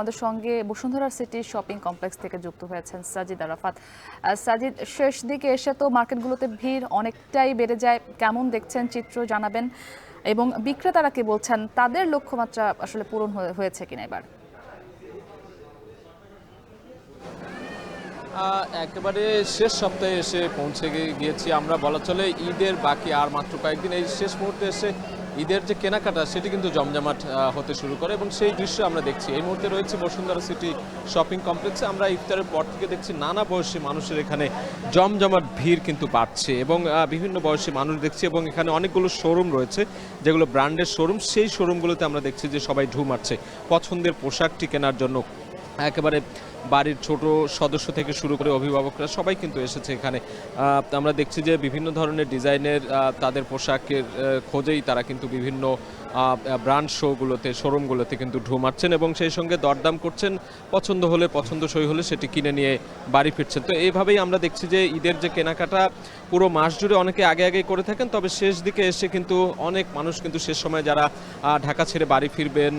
আমাদের সঙ্গে Bashundhara city shopping complex থেকে যুক্ত হয়েছেন সাজিদ আরাফাত। সাজিদ, শেষ দিকে এসে তো মার্কেটগুলোতে ভিড় অনেকটাই বেড়ে যায়, কেমন দেখছেন চিত্র জানাবেন, এবং বিক্রেতারা কি বলছেন, তাদের লক্ষ্যমাত্রা আসলে পূরণ হয়েছে কিনা এবার? একেবারে শেষ সপ্তাহে এসে পৌঁছে গিয়েছি আমরা, বলা চলে ঈদের বাকি আর মাত্র কয়েকদিন। এই শেষ মুহূর্তে এসে ঈদের যে কেনাকাটা সেটি কিন্তু জমজমাট হতে শুরু করে এবং সেই দৃশ্য আমরা দেখছি। এই মুহূর্তে রয়েছে বসুন্ধরা সিটি শপিং কমপ্লেক্সে। আমরা ইফতারের পর থেকে দেখছি নানা বয়সী মানুষের এখানে জমজমাট ভিড় কিন্তু বাড়ছে এবং বিভিন্ন বয়সী মানুষ দেখছি এবং এখানে অনেকগুলো শোরুম রয়েছে যেগুলো ব্র্যান্ডের শোরুম। সেই শোরুমগুলোতে আমরা দেখছি যে সবাই ঢু মারছে পছন্দের পোশাকটি কেনার জন্য। একেবারে বাড়ির ছোট সদস্য থেকে শুরু করে অভিভাবকরা সবাই কিন্তু এসেছে এখানে। আমরা দেখছি যে বিভিন্ন ধরনের ডিজাইনের তাদের পোশাকের খোঁজেই তারা কিন্তু বিভিন্ন ব্র্যান্ড শোগুলোতে শোরুমগুলোতে কিন্তু ঢু মারছেন এবং সেই সঙ্গে দরদাম করছেন। পছন্দ হলে, পছন্দসই হলে সেটি কিনে নিয়ে বাড়ি ফিরছেন। তো এইভাবেই আমরা দেখছি যে ঈদের যে কেনাকাটা পুরো মাস জুড়ে অনেকে আগে আগে করে থাকেন, তবে শেষ দিকে এসে কিন্তু অনেক মানুষ কিন্তু শেষ সময় যারা ঢাকা ছেড়ে বাড়ি ফিরবেন,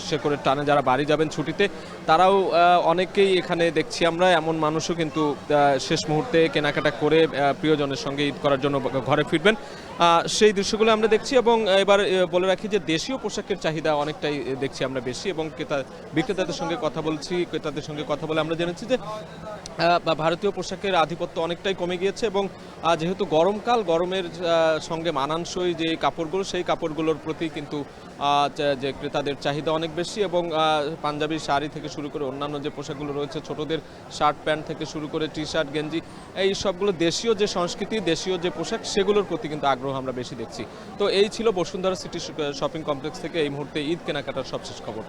সে করে টানে যারা বাড়ি যাবেন ছুটিতে, তারাও অনেকেই এখানে দেখছি আমরা। এমন মানুষও কিন্তু শেষ মুহূর্তে কেনাকাটা করে প্রিয়জনের সঙ্গে ঈদ করার জন্য ঘরে ফিরবেন, সেই দৃশ্যগুলো আমরা দেখছি। এবং এবার বলে রাখি যে দেশীয় পোশাকের চাহিদা অনেকটাই দেখছি আমরা বেশি এবং বিক্রেতাদের সঙ্গে কথা বলছি, ক্রেতাদের সঙ্গে কথা বলে আমরা জেনেছি যে ভারতীয় পোশাকের আধিপত্য অনেকটাই কমে গিয়েছে এবং যেহেতু গরমকাল, গরমের সঙ্গে মানানসই যে কাপড়গুলো, সেই কাপড়গুলোর প্রতি কিন্তু যে ক্রেতাদের চাহিদা অনেক বেশি এবং পাঞ্জাবি শাড়ি থেকে শুরু করে অন্যান্য যে পোশাকগুলো রয়েছে, ছোটদের শার্ট প্যান্ট থেকে শুরু করে টি শার্ট গেঞ্জি, এই সবগুলো দেশীয় যে সংস্কৃতি, দেশীয় যে পোশাক, সেগুলোর প্রতি কিন্তু আগ্রহ আমরা বেশি দেখছি। তো এই ছিল বসুন্ধরা সিটি শপিং কমপ্লেক্স থেকে এই মুহূর্তে ঈদ কেনাকাটার সবশেষ খবর।